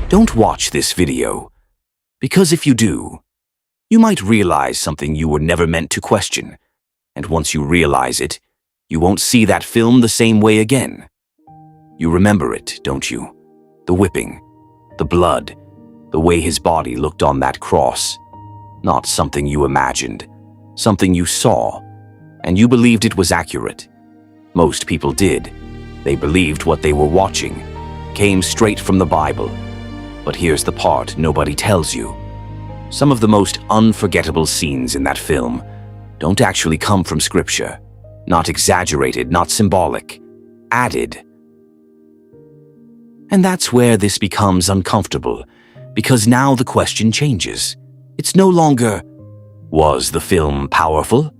Don't watch this video, because if you do, you might realize something you were never meant to question, and once you realize it, you won't see that film the same way again. You remember it, don't you? The whipping, the blood, the way his body looked on that cross. Not something you imagined, something you saw, and you believed it was accurate. Most people did. They believed what they were watching came straight from the Bible. But here's the part nobody tells you. Some of the most unforgettable scenes in that film don't actually come from scripture. Not exaggerated, not symbolic. Added. And that's where this becomes uncomfortable, because now the question changes. It's no longer, was the film powerful?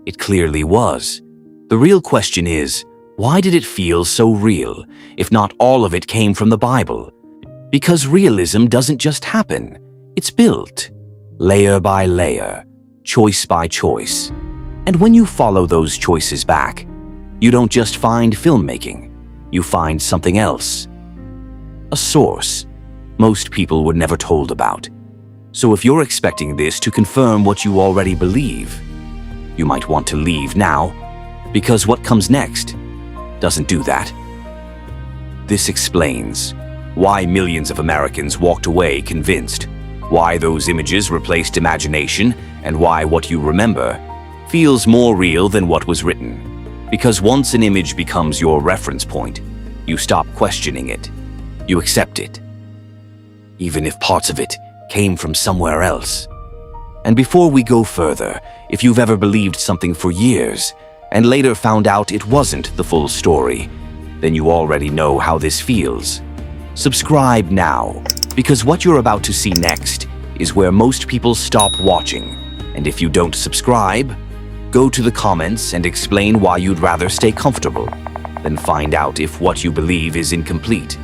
It clearly was. The real question is, why did it feel so real, if not all of it came from the Bible? Because realism doesn't just happen, it's built, layer by layer, choice by choice. And when you follow those choices back, you don't just find filmmaking, you find something else. A source most people were never told about. So if you're expecting this to confirm what you already believe, you might want to leave now, because what comes next doesn't do that. This explains why millions of Americans walked away convinced, why those images replaced imagination, and why what you remember feels more real than what was written. Because once an image becomes your reference point, you stop questioning it. You accept it, even if parts of it came from somewhere else. And before we go further, if you've ever believed something for years and later found out it wasn't the full story, then you already know how this feels. Subscribe now, because what you're about to see next is where most people stop watching. And if you don't subscribe, go to the comments and explain why you'd rather stay comfortable than find out if what you believe is incomplete.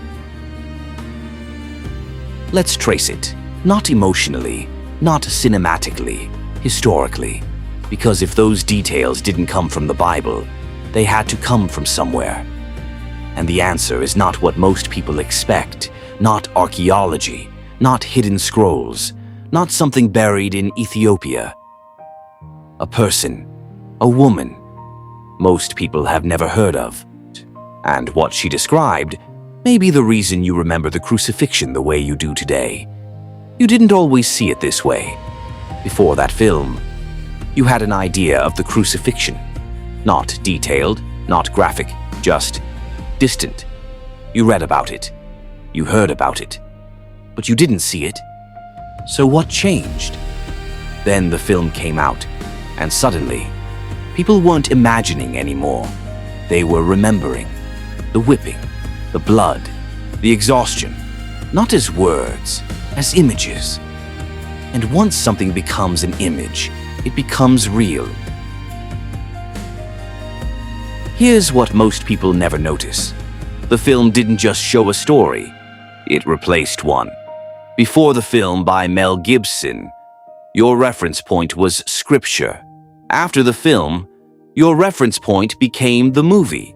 Let's trace it, not emotionally, not cinematically, historically, because if those details didn't come from the Bible, they had to come from somewhere. And the answer is not what most people expect, not archaeology, not hidden scrolls, not something buried in Ethiopia. A person, a woman, most people have never heard of. And what she described may be the reason you remember the crucifixion the way you do today. You didn't always see it this way. Before that film, you had an idea of the crucifixion. Not detailed, not graphic, just distant. You read about it. You heard about it. But you didn't see it. So what changed? Then the film came out, and suddenly, people weren't imagining anymore. They were remembering. The whipping, the blood, the exhaustion. Not as words, as images. And once something becomes an image, it becomes real. Here's what most people never notice. The film didn't just show a story, it replaced one. Before the film by Mel Gibson, your reference point was scripture. After the film, your reference point became the movie.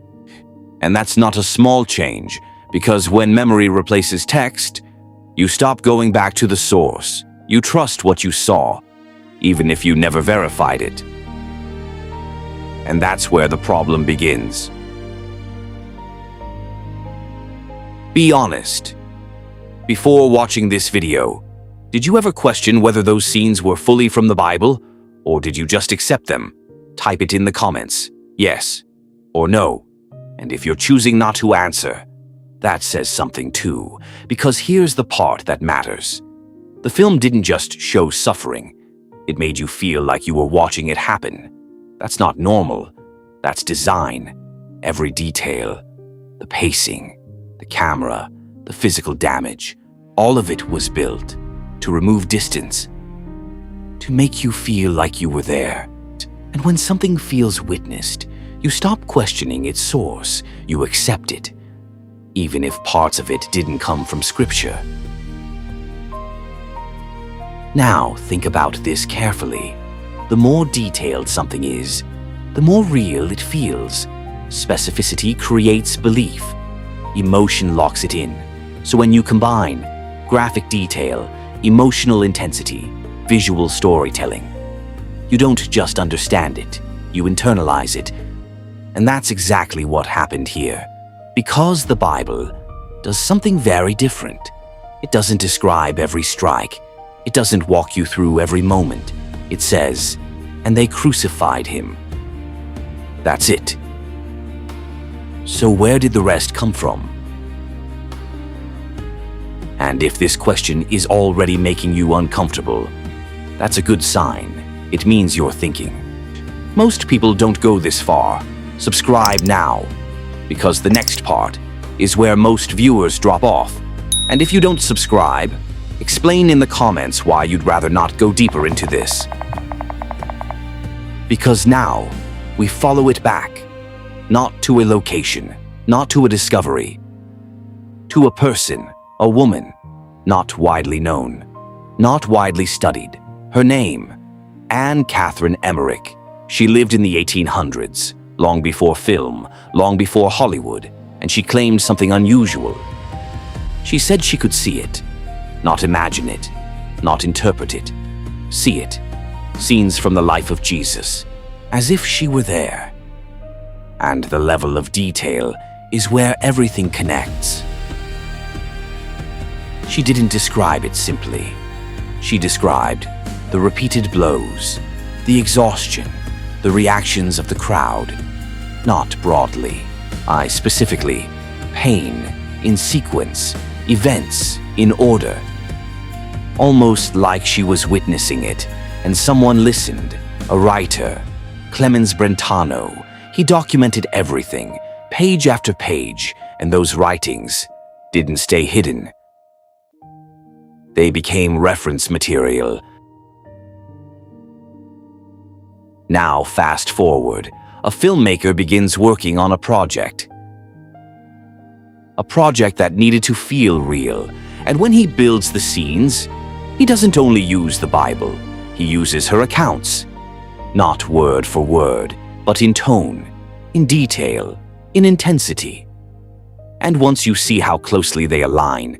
And that's not a small change, because when memory replaces text, you stop going back to the source. You trust what you saw, even if you never verified it. And that's where the problem begins. Be honest. Before watching this video, did you ever question whether those scenes were fully from the Bible, or did you just accept them? Type it in the comments, yes or no. And if you're choosing not to answer, that says something too, because here's the part that matters. The film didn't just show suffering, it made you feel like you were watching it happen. That's not normal, that's design. Every detail, the pacing, the camera, the physical damage, all of it was built to remove distance, to make you feel like you were there. And when something feels witnessed, you stop questioning its source, you accept it. even if parts of it didn't come from Scripture. Now, think about this carefully. The more detailed something is, the more real it feels. Specificity creates belief. Emotion locks it in. So when you combine graphic detail, emotional intensity, visual storytelling, you don't just understand it, you internalize it. And that's exactly what happened here. Because the Bible does something very different. It doesn't describe every strike. It doesn't walk you through every moment. It says, "And they crucified him." That's it. So where did the rest come from? And if this question is already making you uncomfortable, that's a good sign. It means you're thinking. Most people don't go this far. Subscribe now, because the next part is where most viewers drop off. And if you don't subscribe, explain in the comments why you'd rather not go deeper into this. Because now, we follow it back, not to a location, not to a discovery, to a person, a woman, not widely known, not widely studied. Her name, Anne Catherine Emmerich. She lived in the 1800s, long before film, long before Hollywood, and she claimed something unusual. She said she could see it, not imagine it, not interpret it, see it. Scenes from the life of Jesus, as if she were there. And the level of detail is where everything connects. She didn't describe it simply. She described the repeated blows, the exhaustion, the reactions of the crowd, not broadly. Specifically, pain in sequence, events in order. Almost like she was witnessing it, and someone listened. A writer, Clemens Brentano, he documented everything, page after page, and those writings didn't stay hidden. They became reference material. Now, fast forward, a filmmaker begins working on a project. A project that needed to feel real, and when he builds the scenes, he doesn't only use the Bible, he uses her accounts. Not word for word, but in tone, in detail, in intensity. And once you see how closely they align,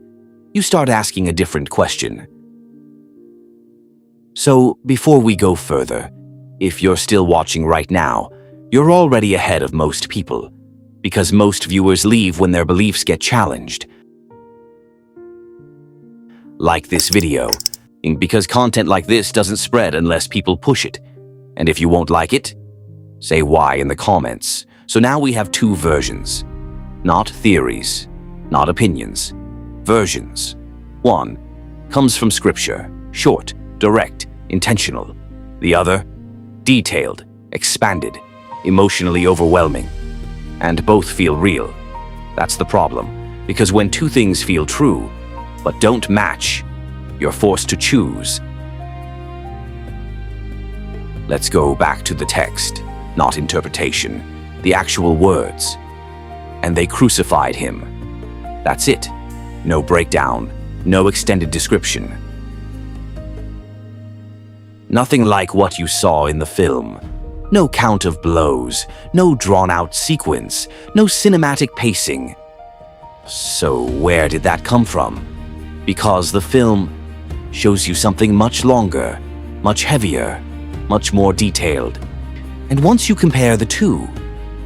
you start asking a different question. So, before we go further, if you're still watching right now, you're already ahead of most people, because most viewers leave when their beliefs get challenged. Like this video, because content like this doesn't spread unless people push it. And if you won't like it, say why in the comments. So now we have two versions. Not theories, not opinions. Versions. One comes from Scripture, short, direct, intentional. The other, detailed, expanded, emotionally overwhelming. And both feel real. That's the problem, because when two things feel true, but don't match, you're forced to choose. Let's go back to the text, not interpretation, the actual words. And they crucified him. That's it. No breakdown, no extended description. Nothing like what you saw in the film. No count of blows, no drawn-out sequence, no cinematic pacing. So where did that come from? Because the film shows you something much longer, much heavier, much more detailed. And once you compare the two,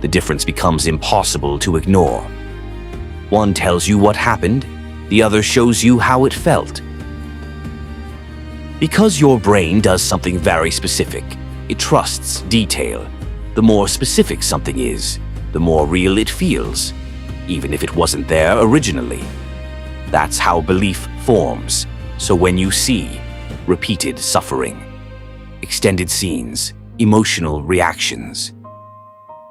the difference becomes impossible to ignore. One tells you what happened, the other shows you how it felt. Because your brain does something very specific, it trusts detail. The more specific something is, the more real it feels, even if it wasn't there originally. That's how belief forms. So when you see repeated suffering, extended scenes, emotional reactions,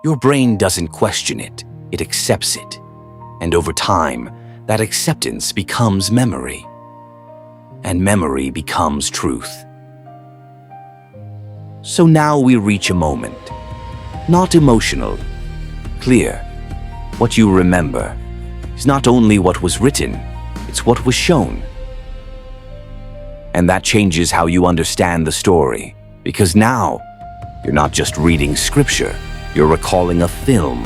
your brain doesn't question it, it accepts it. And over time, that acceptance becomes memory. And memory becomes truth. So now we reach a moment, not emotional, clear, what you remember, is not only what was written, it's what was shown. And that changes how you understand the story, because now you're not just reading scripture, you're recalling a film.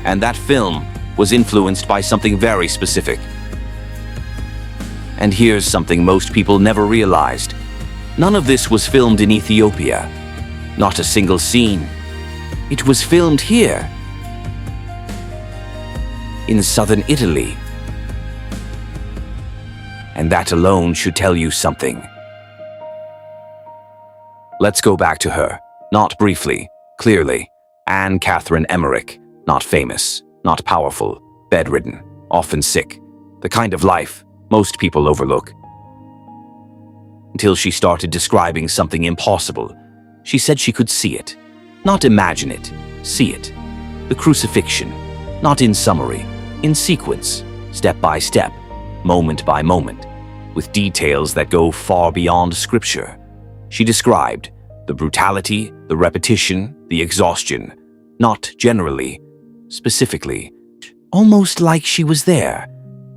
And that film was influenced by something very specific. And here's something most people never realized. None of this was filmed in Ethiopia. Not a single scene. It was filmed here, in southern Italy. And that alone should tell you something. Let's go back to her, not briefly, clearly. Anne Catherine Emmerich, not famous, not powerful, bedridden, often sick, the kind of life most people overlook. Until she started describing something impossible. She said she could see it, not imagine it, see it. The crucifixion, not in summary, in sequence, step by step, moment by moment, with details that go far beyond scripture. She described the brutality, the repetition, the exhaustion, not generally, specifically, almost like she was there.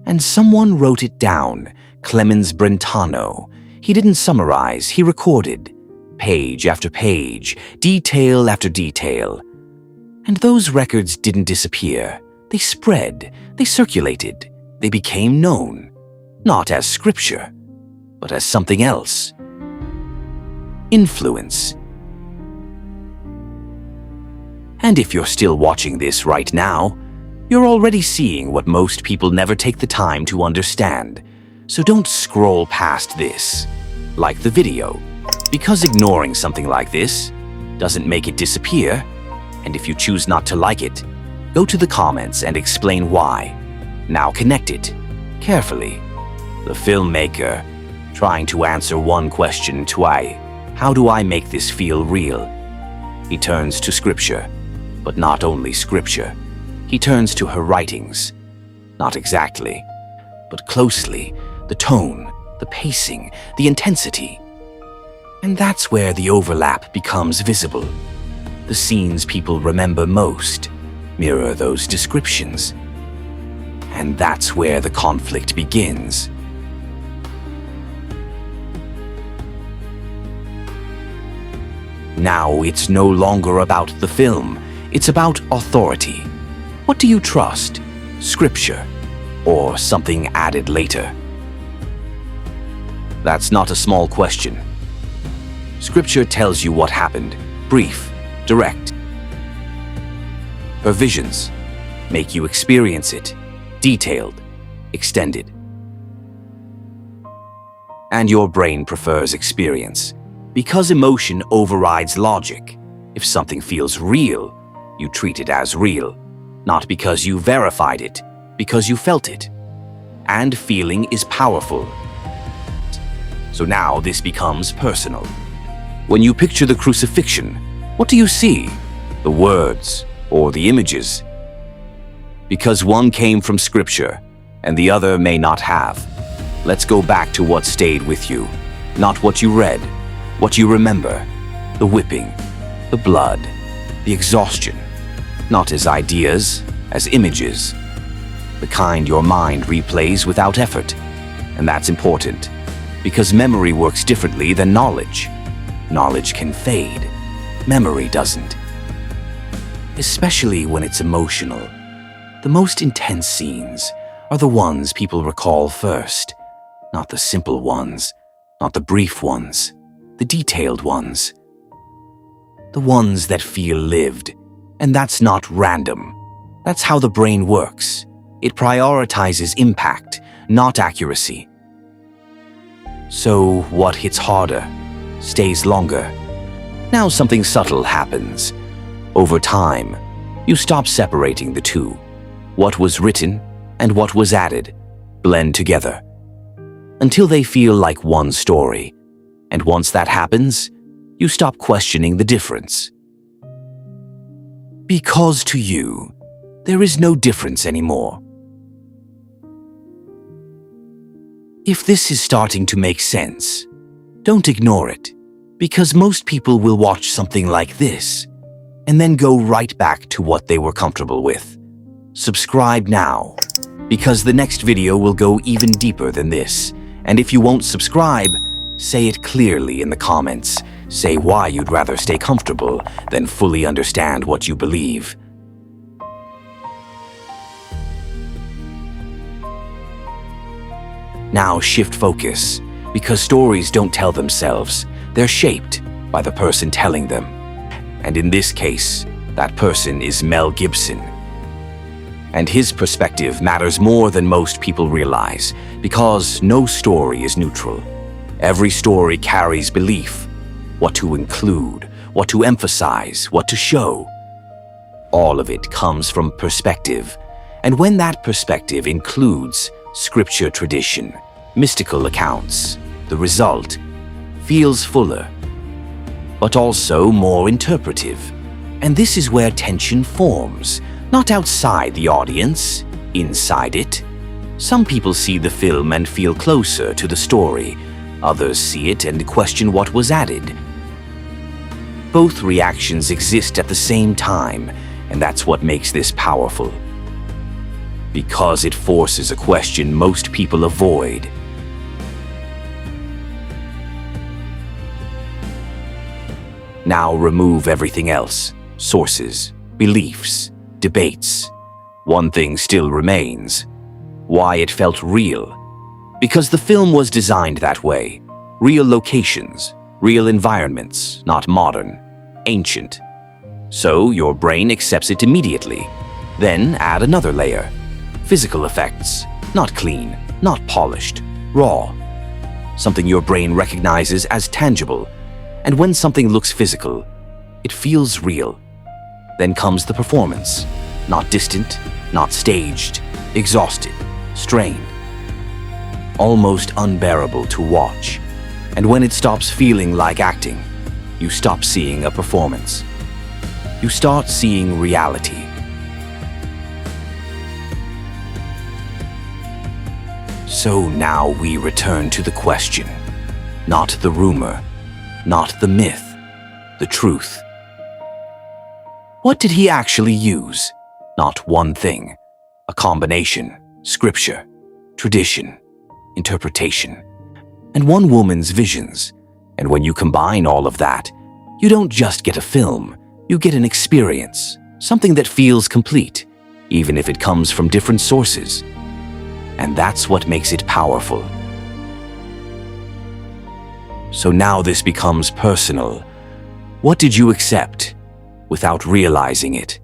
And someone wrote it down, Clemens Brentano. He didn't summarize, he recorded, page after page, detail after detail. And those records didn't disappear. They spread, they circulated, they became known, not as scripture, but as something else. Influence. And if you're still watching this right now, you're already seeing what most people never take the time to understand. So don't scroll past this, like the video, because ignoring something like this doesn't make it disappear. And if you choose not to like it, go to the comments and explain why. Now connect it, carefully. The filmmaker, trying to answer one question to how do I make this feel real? He turns to scripture, but not only scripture. He turns to her writings, not exactly, but closely, the tone, the pacing, the intensity. And that's where the overlap becomes visible. The scenes people remember most mirror those descriptions. And that's where the conflict begins. Now it's no longer about the film, it's about authority. What do you trust? Scripture, or something added later? That's not a small question. Scripture tells you what happened, brief, direct. Her visions make you experience it, detailed, extended. And your brain prefers experience, because emotion overrides logic. If something feels real, you treat it as real. Not because you verified it, because you felt it. And feeling is powerful. So now this becomes personal. When you picture the crucifixion, what do you see? The words or the images? Because one came from scripture and the other may not have. Let's go back to what stayed with you, not what you read, what you remember. The whipping, the blood, the exhaustion. Not as ideas, as images. The kind your mind replays without effort. And that's important, because memory works differently than knowledge. Knowledge can fade. Memory doesn't. Especially when it's emotional. The most intense scenes are the ones people recall first. Not the simple ones, not the brief ones, the detailed ones. The ones that feel lived. And that's not random. That's how the brain works. It prioritizes impact, not accuracy. So what hits harder, stays longer? Now something subtle happens. Over time, you stop separating the two. What was written and what was added blend together until they feel like one story. And once that happens, you stop questioning the difference. Because to you, there is no difference anymore. If this is starting to make sense, don't ignore it, because most people will watch something like this and then go right back to what they were comfortable with. Subscribe now, because the next video will go even deeper than this. And if you won't subscribe, say it clearly in the comments. Say why you'd rather stay comfortable than fully understand what you believe. Now shift focus, because stories don't tell themselves. They're shaped by the person telling them. And in this case, that person is Mel Gibson. And his perspective matters more than most people realize, because no story is neutral. Every story carries belief, what to include, what to emphasize, what to show. All of it comes from perspective. And when that perspective includes scripture tradition, mystical accounts, the result feels fuller, but also more interpretive. And this is where tension forms, not outside the audience, inside it. Some people see the film and feel closer to the story. Others see it and question what was added. Both reactions exist at the same time, and that's what makes this powerful. Because it forces a question most people avoid. Now remove everything else: sources, beliefs, debates. One thing still remains: why it felt real. Because the film was designed that way. Real locations, real environments, not modern, ancient. So your brain accepts it immediately. Then add another layer: physical effects, not clean, not polished, raw. Something your brain recognizes as tangible. And when something looks physical, it feels real. Then comes the performance. Not distant, not staged, exhausted, strained. Almost unbearable to watch. And when it stops feeling like acting, you stop seeing a performance. You start seeing reality. So now we return to the question, not the rumor, not the myth, the truth. What did he actually use? Not one thing. A combination: scripture, tradition, interpretation, and one woman's visions. And when you combine all of that, you don't just get a film, you get an experience, something that feels complete, even if it comes from different sources. And that's what makes it powerful. So now this becomes personal. What did you accept without realizing it?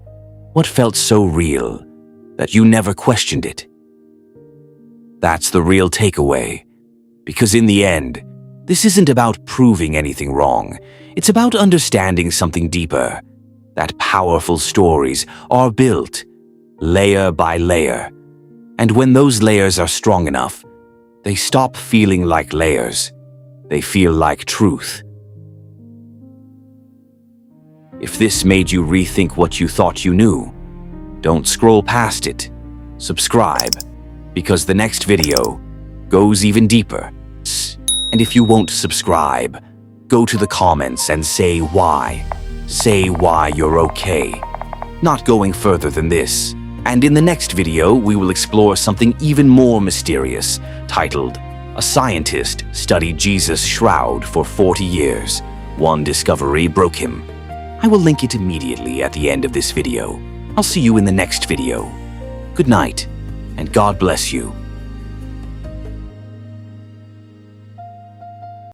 What felt so real that you never questioned it? That's the real takeaway. Because in the end, this isn't about proving anything wrong. It's about understanding something deeper. That powerful stories are built layer by layer. And when those layers are strong enough, they stop feeling like layers. They feel like truth. If this made you rethink what you thought you knew, don't scroll past it. Subscribe, because the next video goes even deeper. And if you won't subscribe, go to the comments and say why. Say why you're okay. Not going further than this. And in the next video, we will explore something even more mysterious, titled, "A Scientist Studied Jesus' Shroud for 40 Years. One discovery broke him." I will link it immediately at the end of this video. I'll see you in the next video. Good night, and God bless you.